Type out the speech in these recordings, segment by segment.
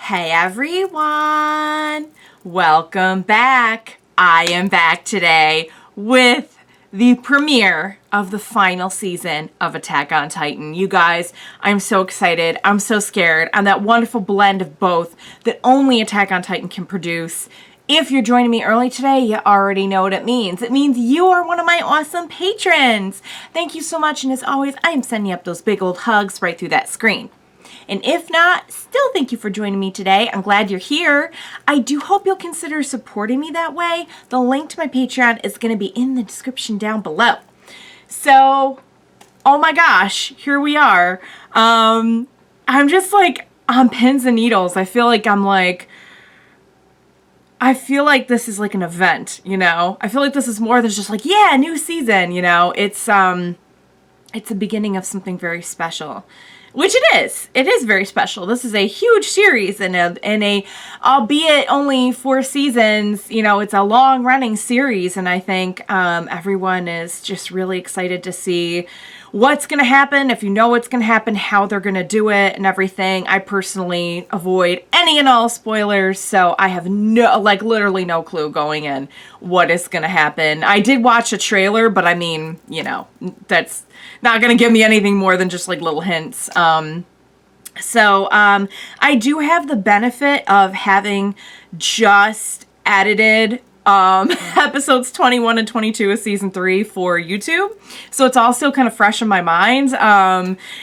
Hey everyone! Welcome back. I am back today with the premiere of the final season of Attack on Titan. You guys, I'm so excited. I'm so scared. I'm that wonderful blend of both that only Attack on Titan can produce. If you're joining me early today, you already know what it means. It means you are one of my awesome patrons. Thank you so much, and as always, I am sending up those big old hugs right through that screen. And if not, still thank you for joining me today. I'm glad you're here. I do hope you'll consider supporting me that way. The link to my Patreon is going to be in the description down below. So, oh my gosh, here we are. I'm just like on pins and needles. I feel like this is like an event, you know? I feel like this is more than just like, yeah, new season, you know? It's the beginning of something very special. Which it is. It is very special. This is a huge series and a albeit only 4 seasons, you know, it's a long running series, and I think everyone is just really excited to see what's going to happen, if you know what's going to happen, how they're going to do it and everything. I personally avoid any and all spoilers, so I have literally no clue going in what is going to happen. I did watch a trailer, but I mean, you know, that's not going to give me anything more than just like little hints. I do have the benefit of having just edited episodes 21 and 22 of season 3 for YouTube, so it's also kind of fresh in my mind.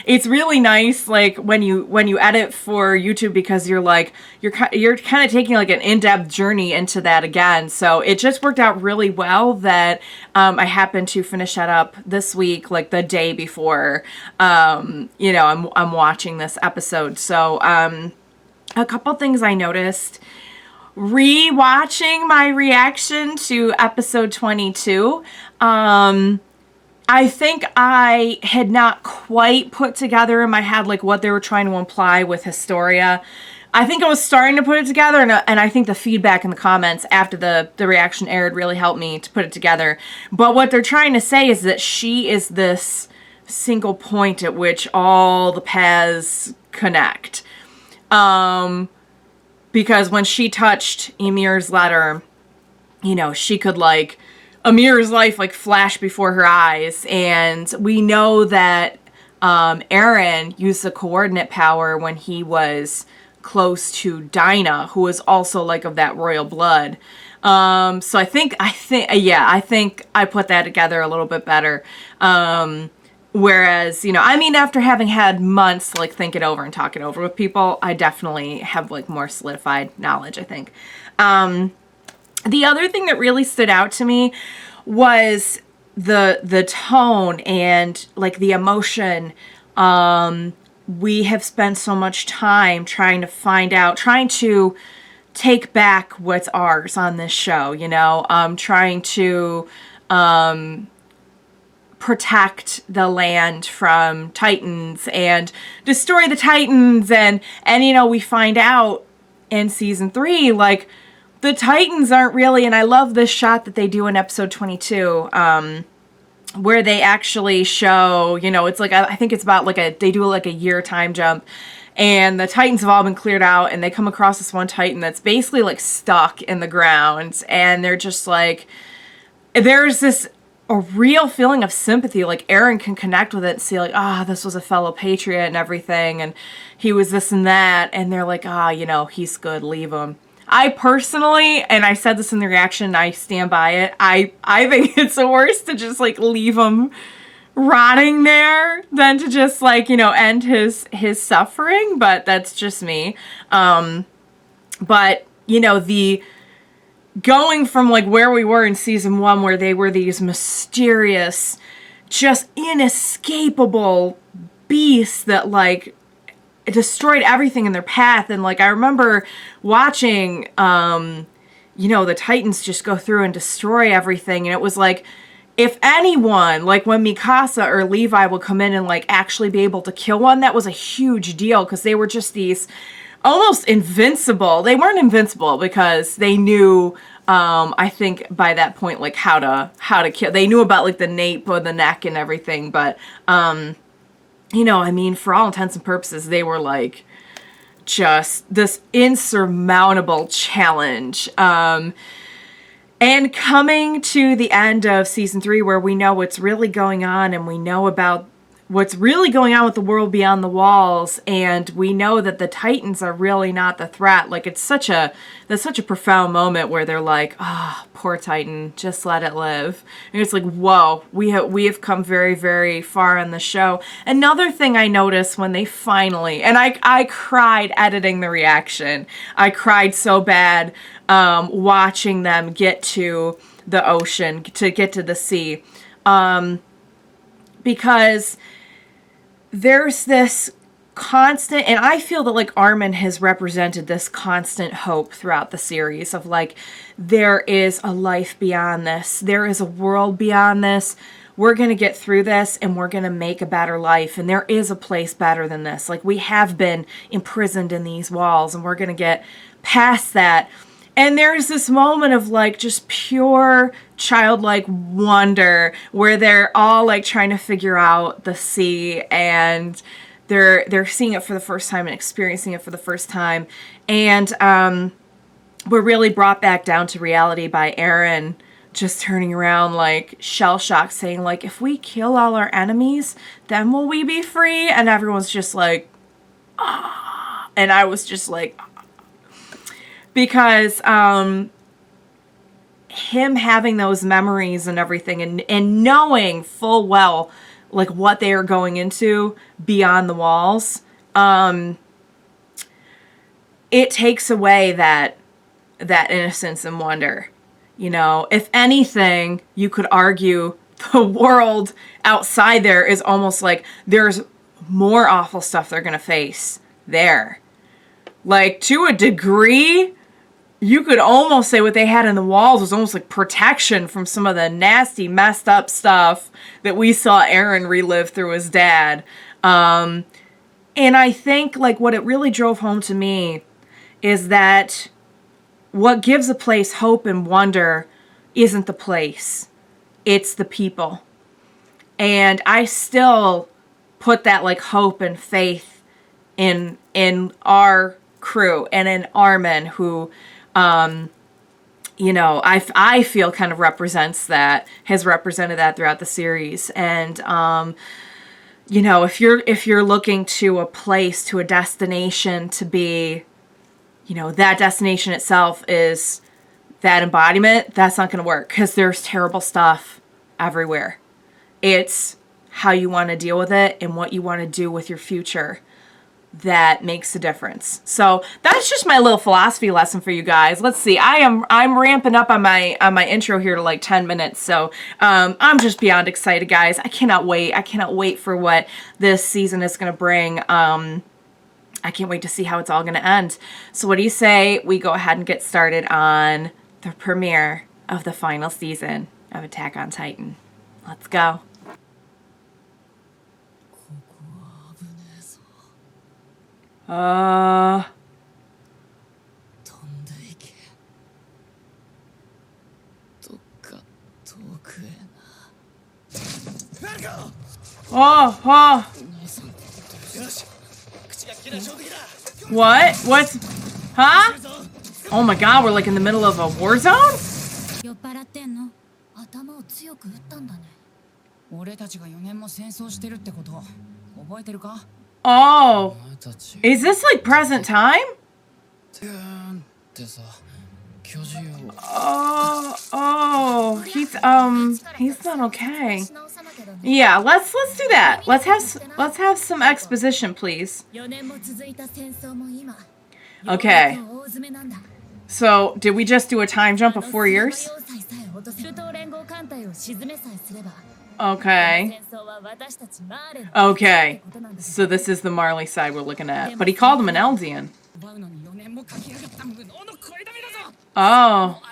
It's really nice, like when you edit for YouTube, because you're kind of taking like an in-depth journey into that again. So it just worked out really well that I happened to finish that up this week, like the day before you know, I'm watching this episode. So a couple things I noticed rewatching my reaction to episode 22. I think I had not quite put together in my head like what they were trying to imply with Historia. I think I was starting to put it together, and I think the feedback in the comments after the reaction aired really helped me to put it together. But what they're trying to say is that she is this single point at which all the paths connect. Because when she touched Ymir's letter, you know, she could like, Ymir's life like flash before her eyes. And we know that Eren used the coordinate power when he was close to Dinah, who was also like of that royal blood. So I think I put that together a little bit better. Whereas, you know, I mean, after having had months to like think it over and talk it over with people, I definitely have like more solidified knowledge, I think. The other thing that really stood out to me was the tone and like the emotion. We have spent so much time trying to take back what's ours on this show, you know, trying to protect the land from Titans and destroy the Titans, and you know, we find out in season 3 like the Titans aren't really, and I love this shot that they do in episode 22 where they actually show, you know, it's like I think it's about like they do like a year time jump, and the Titans have all been cleared out, and they come across this one Titan that's basically like stuck in the ground, and they're just like, there's this a real feeling of sympathy, like Eren can connect with it and see like, this was a fellow patriot and everything, and he was this and that, and they're like, you know, he's good, leave him. I personally, and I said this in the reaction, I stand by it, I think it's worse to just like leave him rotting there than to just like, you know, end his suffering, but that's just me. But you know, the going from like where we were in season 1, where they were these mysterious, just inescapable beasts that like destroyed everything in their path. And like I remember watching you know, the Titans just go through and destroy everything, and it was like, if anyone, like when Mikasa or Levi would come in and like actually be able to kill one, that was a huge deal, because they were just these almost invincible. They weren't invincible because they knew, I think by that point, like how to kill. They knew about like the nape of the neck and everything, but you know, I mean, for all intents and purposes, they were like just this insurmountable challenge. And coming to the end of season 3, where we know what's really going on, and we know about what's really going on with the world beyond the walls, and we know that the Titans are really not the threat. Like, that's such a profound moment where they're like, "Ah, oh, poor Titan, just let it live." And it's like, whoa, we have come very, very far in the show. Another thing I noticed when they finally, and I cried editing the reaction. I cried so bad watching them get to the ocean, to get to the sea, because there's this constant, and I feel that like Armin has represented this constant hope throughout the series of like, there is a life beyond this. There is a world beyond this. We're going to get through this and we're going to make a better life. And there is a place better than this. Like, we have been imprisoned in these walls and we're going to get past that. And there's this moment of like just pure childlike wonder where they're all like trying to figure out the sea, and they're seeing it for the first time and experiencing it for the first time. And we're really brought back down to reality by Eren just turning around like shell-shocked, saying like, if we kill all our enemies, then will we be free? And everyone's just like, ah. And I was just like, because him having those memories and everything, and knowing full well like what they are going into beyond the walls, it takes away that innocence and wonder. You know, if anything, you could argue the world outside there is almost like there's more awful stuff they're gonna face there. Like, to a degree, you could almost say what they had in the walls was almost like protection from some of the nasty, messed up stuff that we saw Eren relive through his dad. And I think like what it really drove home to me is that what gives a place hope and wonder isn't the place, it's the people. And I still put that like hope and faith in our crew and in Armin, who you know, I feel kind of represents that, has represented that throughout the series. And you know, if you're looking to a place, to a destination to be, you know, that destination itself is that embodiment, that's not going to work, because there's terrible stuff everywhere. It's how you want to deal with it and what you want to do with your future that makes a difference. So that's just my little philosophy lesson for you guys. Let's see. I'm ramping up on my intro here to like 10 minutes. So I'm just beyond excited, guys. I cannot wait. I cannot wait for what this season is going to bring. I can't wait to see how it's all going to end. So what do you say we go ahead and get started on the premiere of the final season of Attack on Titan? Let's go. What? What's... Huh? Oh my god, we're like in the middle of a war zone? Oh. Is this like present time? Oh, he's not okay. Yeah, let's do that. Let's have some exposition, please. Okay. So, did we just do a time jump of 4 years? Okay. Okay. So this is the Marley side we're looking at. But he called him an Eldian. Oh.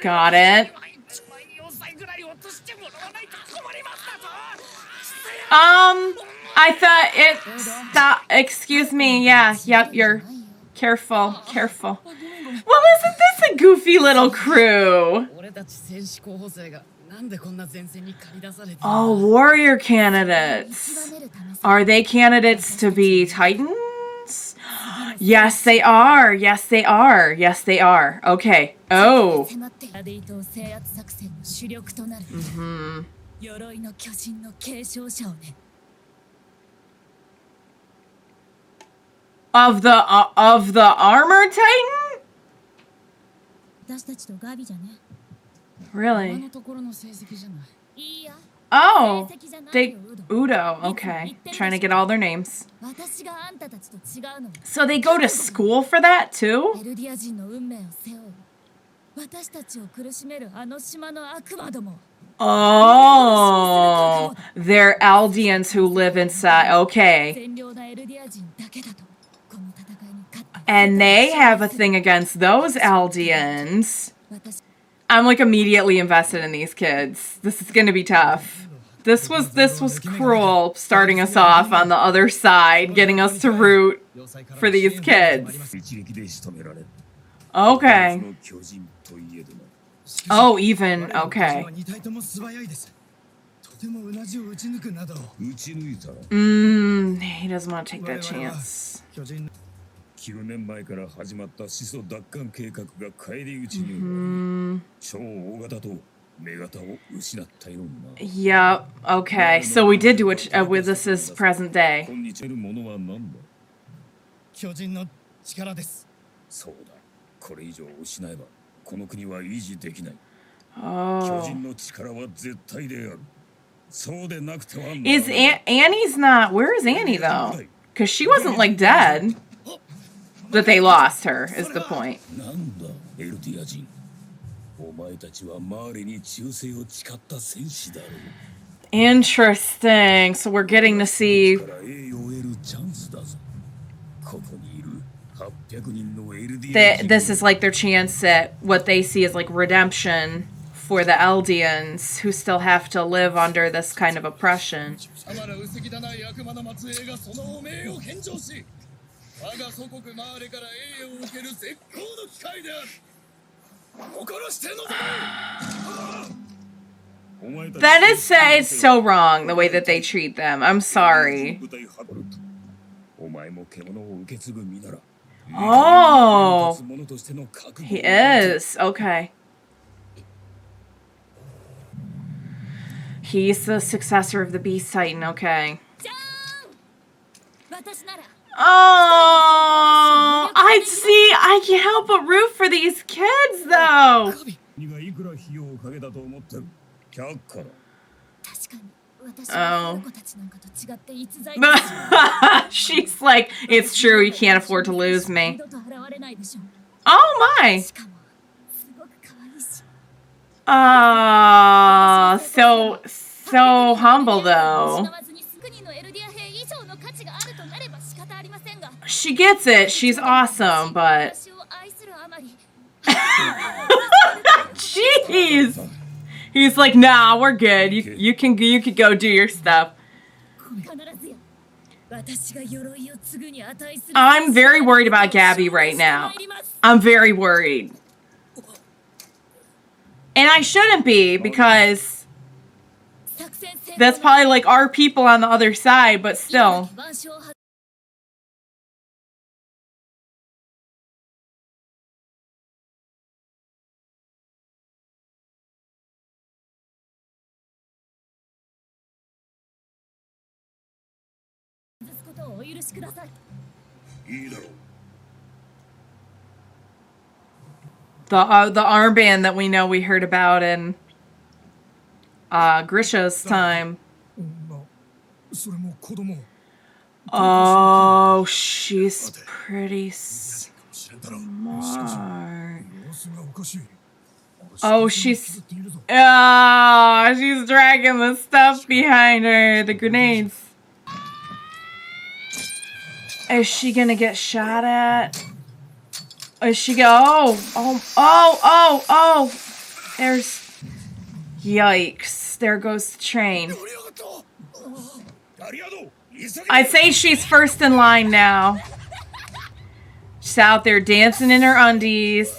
Got it. I thought it... Stop. Excuse me. Yeah. Yep. You're... Careful. Careful. Well, isn't this a goofy little crew? Oh, warrior candidates. Are they candidates to be Titans? Yes, they are. Yes, they are. Yes, they are. Okay. Oh. Mm-hmm. Of the armored Titan? Really? Oh, they Udo. Okay, trying to get all their names. So they go to school for that too? Oh, they're Eldians who live inside. Okay. And they have a thing against those Eldians. I'm like immediately invested in these kids. This is going to be tough. This was cruel, starting us off on the other side, getting us to root for these kids. Okay. Oh, even, okay. He doesn't want to take that chance. Yep, okay. So we did do it with this is present day. Oh. Is Annie's not... Where is Annie, though? Because she wasn't, like, dead. That they lost her, is the point. Interesting. So we're getting to see... This is like their chance at what they see as like redemption for the Eldians who still have to live under this kind of oppression. That is it's so wrong the way that they treat them. I'm sorry. Oh, he is. Okay. He's the successor of the Beast Titan. Okay. Oh, I can't help but root for these kids, though. Oh. She's like, it's true, you can't afford to lose me. Oh my. So humble though. She gets it, she's awesome, but jeez. He's like, nah, we're good. You can go do your stuff. I'm very worried about Gabby right now. I'm very worried. And I shouldn't be, because that's probably like our people on the other side, but still. The armband that we know we heard about in Grisha's time. Oh, she's pretty smart. Oh, she's dragging the stuff behind her, the grenades. Is she gonna get shot at? Is she oh, there's, yikes, there goes the train. I'd say she's first in line now. She's out there dancing in her undies.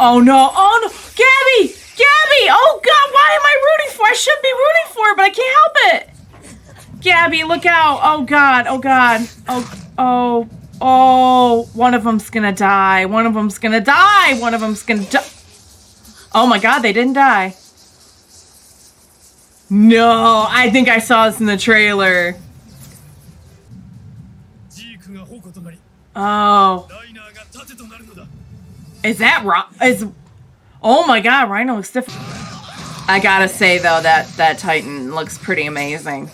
Oh no, oh no, Gabby! Gabby! Oh god, why am I rooting for? I shouldn't be rooting for it, but I can't help it. Gabby, look out. Oh god, oh god. Oh, one of them's gonna die. One of them's gonna die. One of them's gonna die. Oh my god, they didn't die. No, I think I saw this in the trailer. Oh. Is that oh my god, Rhino looks different. I gotta say though, that Titan looks pretty amazing.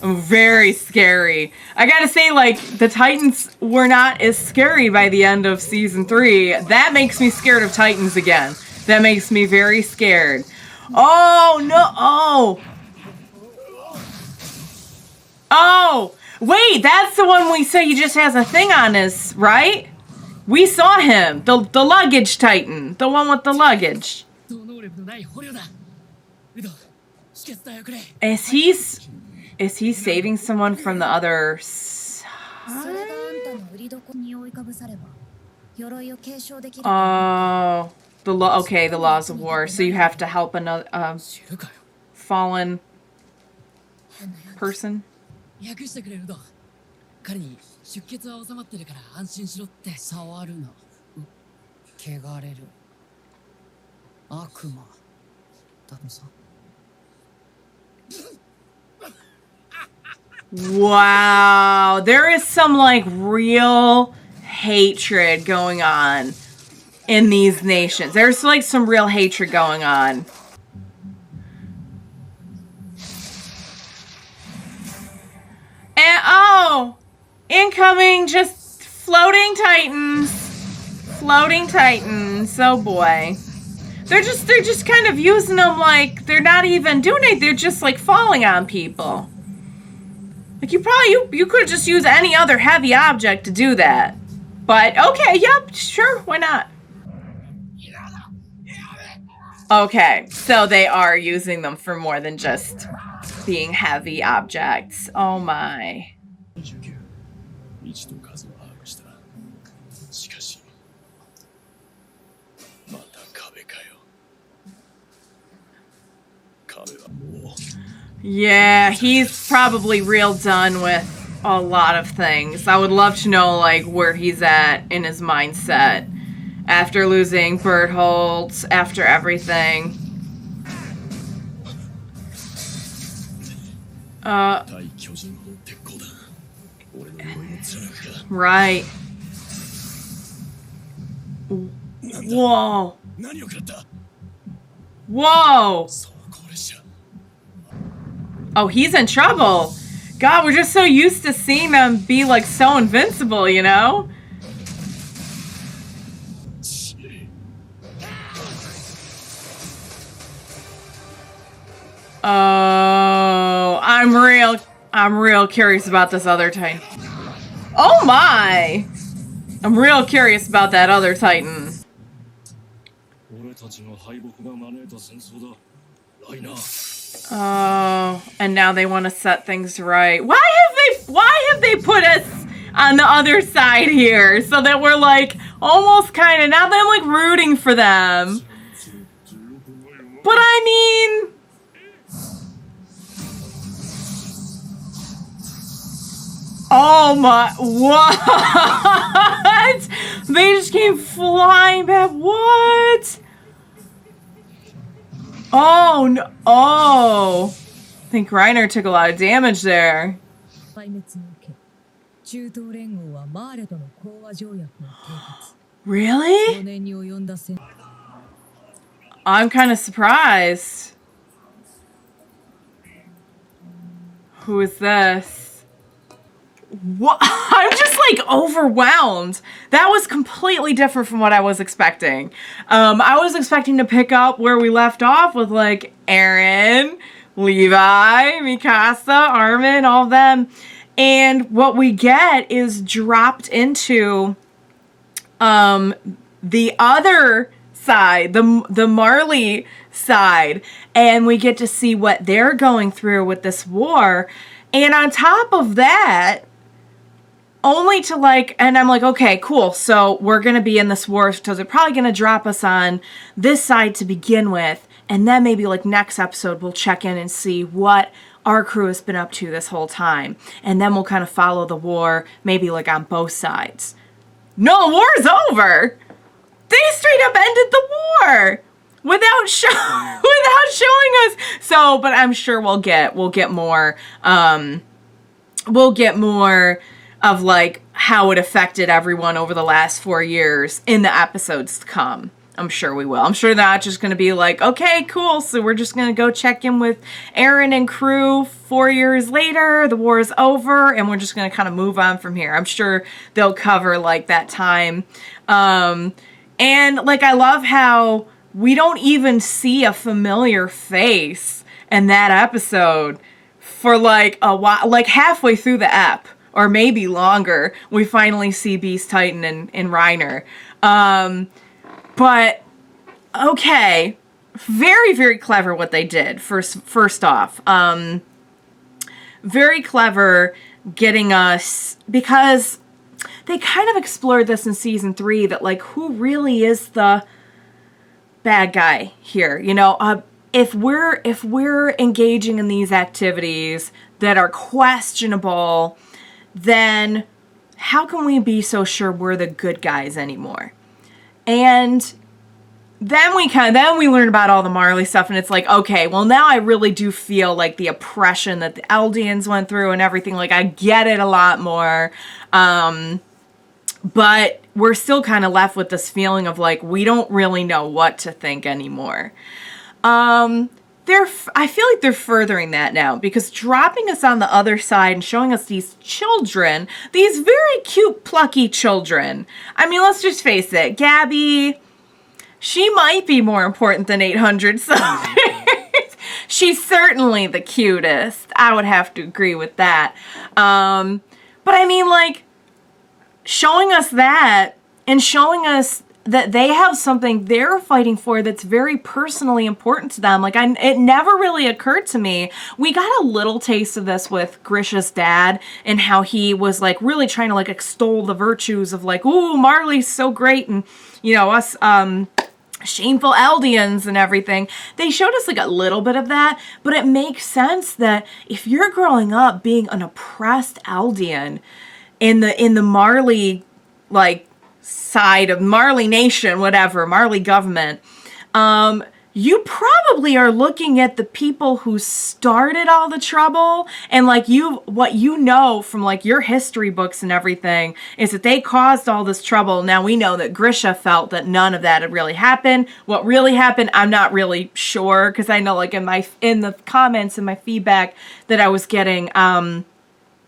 Very scary. I gotta say, like, the Titans were not as scary by the end of season 3. That makes me scared of Titans again. That makes me very scared. Oh no! Oh! Wait, that's the one we say he just has a thing on his, right? We saw him. The luggage Titan. The one with the luggage. Is he saving someone from the other side? Oh, okay, the laws of war. So you have to help another fallen person. Wow, there is some like real hatred going on in these nations. There's like some real hatred going on. And oh, incoming, just floating Titans. Floating Titans. Oh boy. They're just kind of using them like they're not even doing it. They're just like falling on people. Like you could have just used any other heavy object to do that. But okay, yep, sure, why not? Okay, so they are using them for more than just being heavy objects. Oh my. Yeah, he's probably real done with a lot of things. I would love to know, like, where he's at in his mindset after losing Bertholdt, after everything. Right. Whoa. Whoa. Oh, he's in trouble. God, we're just so used to seeing them be like so invincible, you know? Oh, I'm real curious about this other Titan. Oh my! I'm real curious about that other Titan. Oh, and now they want to set things right. Why have they put us on the other side here so that we're like almost kind of, now that I'm like rooting for them. But I mean, oh my, what? They just came flying back, what? Oh, no. Oh. I think Reiner took a lot of damage there. Really? I'm kind of surprised. Who is this? What? I'm just like overwhelmed. That was completely different from what I was expecting. I was expecting to pick up where we left off with like Eren, Levi, Mikasa, Armin, all of them. And what we get is dropped into the other side, the Marley side. And we get to see what they're going through with this war. And on top of that, only to like, and I'm like, okay, cool. So we're going to be in this war. So they're probably going to drop us on this side to begin with. And then maybe like next episode, we'll check in and see what our crew has been up to this whole time. And then we'll kind of follow the war, maybe like on both sides. No, the war's over. They straight up ended the war without showing us. So, but I'm sure we'll get more of like how it affected everyone over the last 4 years in the episodes to come. I'm sure we will. I'm sure they're not just going to be like, okay, cool. So we're just going to go check in with Aaron and crew 4 years later. The war is over and we're just going to kind of move on from here. I'm sure they'll cover like that time. And like, I love how we don't even see a familiar face in that episode for like a while, like halfway through the ep, or maybe longer. We finally see Beast Titan and Reiner. But okay, very, very clever what they did. First off, very clever getting us, because they kind of explored this in season 3, that like, who really is the bad guy here? You know, if we're engaging in these activities that are questionable, then how can we be so sure we're the good guys anymore? And then we learn about all the Marley stuff, and it's like, okay, well, now I really do feel like the oppression that the Eldians went through and everything, like I get it a lot more. But we're still kind of left with this feeling of like, we don't really know what to think anymore. I feel like they're furthering that now, because dropping us on the other side and showing us these children, these very cute, plucky children. I mean, let's just face it, Gabby, she might be more important than 800 soldiers. She's certainly the cutest. I would have to agree with that. But I mean, like, showing us that and showing us that they have something they're fighting for that's very personally important to them. Like, it never really occurred to me. We got a little taste of this with Grisha's dad and how he was like really trying to like extol the virtues of like, ooh, Marley's so great, and you know, us shameful Eldians and everything. They showed us like a little bit of that, but it makes sense that if you're growing up being an oppressed Eldian in the Marley like side of Marley Nation, whatever, Marley government, you probably are looking at the people who started all the trouble, and like what you know from like your history books and everything is that they caused all this trouble. Now we know that Grisha felt that none of that had really happened. What really happened, I'm not really sure, because I know like in the comments and my feedback that I was getting,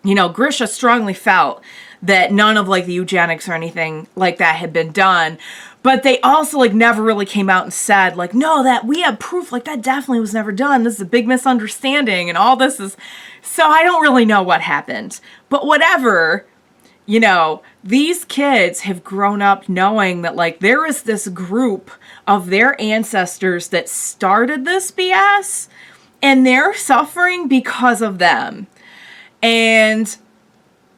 you know, Grisha strongly felt that none of like the eugenics or anything like that had been done. But they also like never really came out and said like, no, that we have proof, like that definitely was never done. This is a big misunderstanding and all this is, so I don't really know what happened. But whatever, you know, these kids have grown up knowing that like there is this group of their ancestors that started this BS and they're suffering because of them. And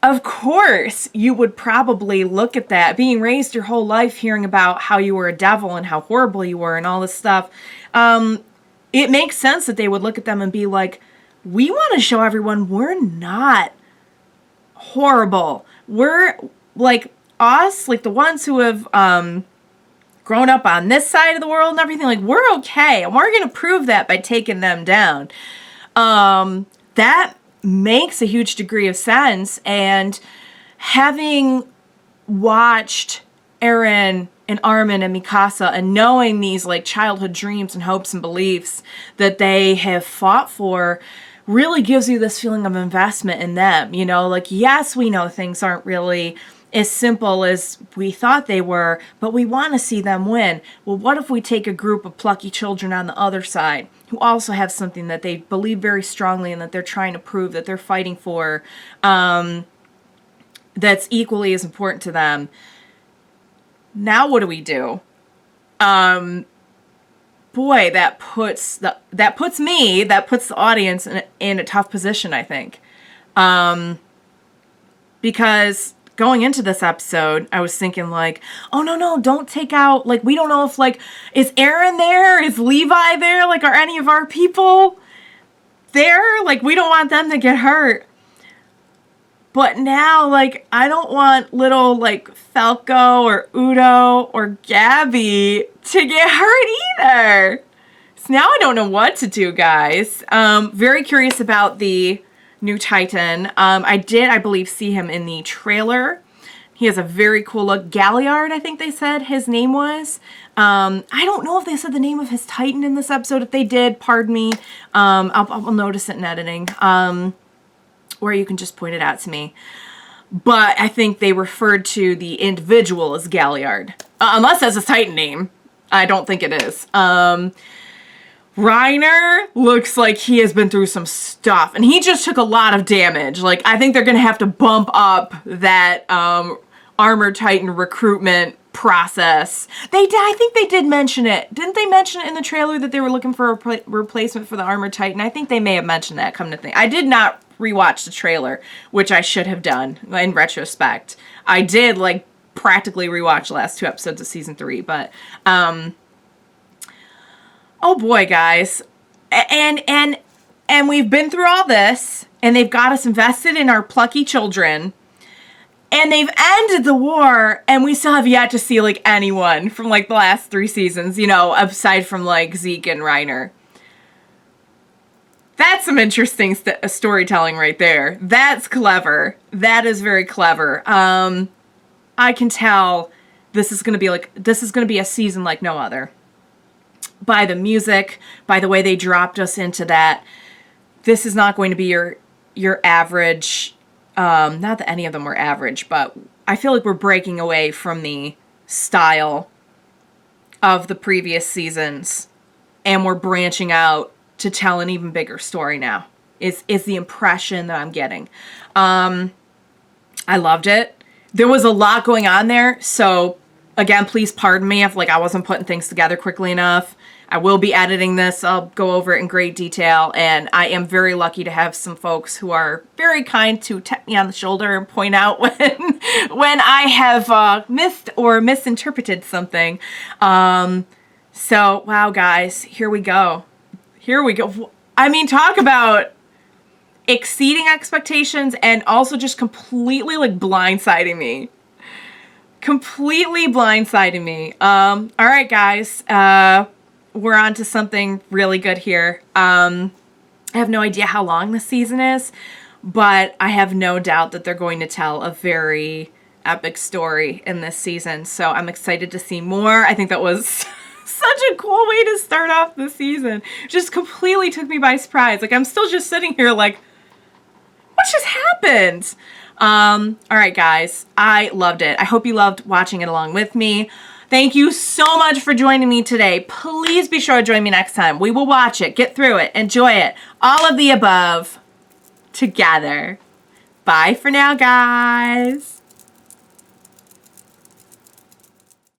of course, you would probably look at that, being raised your whole life hearing about how you were a devil and how horrible you were and all this stuff. It makes sense that they would look at them and be like, we want to show everyone we're not horrible. We're like us, like the ones who have grown up on this side of the world and everything, like we're okay. And we're going to prove that by taking them down. That makes a huge degree of sense, and having watched Eren and Armin and Mikasa and knowing these like childhood dreams and hopes and beliefs that they have fought for really gives you this feeling of investment in them. You know, like, yes, we know things aren't really as simple as we thought they were, but we want to see them win. Well, what if we take a group of plucky children on the other side who also have something that they believe very strongly and that they're trying to prove, that they're fighting for, that's equally as important to them? Now what do we do? Boy, that puts the audience in a tough position, I think. Because going into this episode, I was thinking like, oh no, don't take out, like, we don't know if, like, is Aaron there? Is Levi there? Like, are any of our people there? Like, we don't want them to get hurt. But now, like, I don't want little, like, Falco or Udo or Gabby to get hurt either. So now I don't know what to do, guys. Very curious about the new Titan. I believe, see him in the trailer. He has a very cool look. Galliard, I think they said his name was. I don't know if they said the name of his Titan in this episode. If they did, pardon me. I'll notice it in editing. Or you can just point it out to me. But I think they referred to the individual as Galliard. Unless that's his Titan name. I don't think it is. Reiner looks like he has been through some stuff. And he just took a lot of damage. Like, I think they're going to have to bump up that Armored Titan recruitment process. I think they did mention it. Didn't they mention it in the trailer that they were looking for a replacement for the Armored Titan? I think they may have mentioned that, come to think. I did not rewatch the trailer, which I should have done in retrospect. I did, like, practically rewatch the last 2 episodes of season 3, but oh boy, guys. And we've been through all this, and they've got us invested in our plucky children, and they've ended the war, and we still have yet to see, like, anyone from, like, the last 3 seasons, you know, aside from, like, Zeke and Reiner. That's some interesting storytelling right there. That's clever. That is very clever. I can tell this is going to be a season like no other. By the music, by the way they dropped us into that. This is not going to be your average, not that any of them were average, but I feel like we're breaking away from the style of the previous seasons, and we're branching out to tell an even bigger story now, is the impression that I'm getting. I loved it. There was a lot going on there, so again, please pardon me if, like, I wasn't putting things together quickly enough. I will be editing this. I'll go over it in great detail, and I am very lucky to have some folks who are very kind to tap me on the shoulder and point out when I have missed or misinterpreted something. So, wow, guys, here we go. Here we go. I mean, talk about exceeding expectations and also just completely, like, blindsiding me. Completely blindsiding me. All right, guys. We're on to something really good here. I have no idea how long the season is, but I have no doubt that they're going to tell a very epic story in this season. So I'm excited to see more. I think that was such a cool way to start off the season. Just completely took me by surprise. Like, I'm still just sitting here like, what just happened? All right, guys, I loved it. I hope you loved watching it along with me. Thank you so much for joining me today. Please be sure to join me next time. We will watch it, get through it, enjoy it, all of the above together. Bye for now, guys.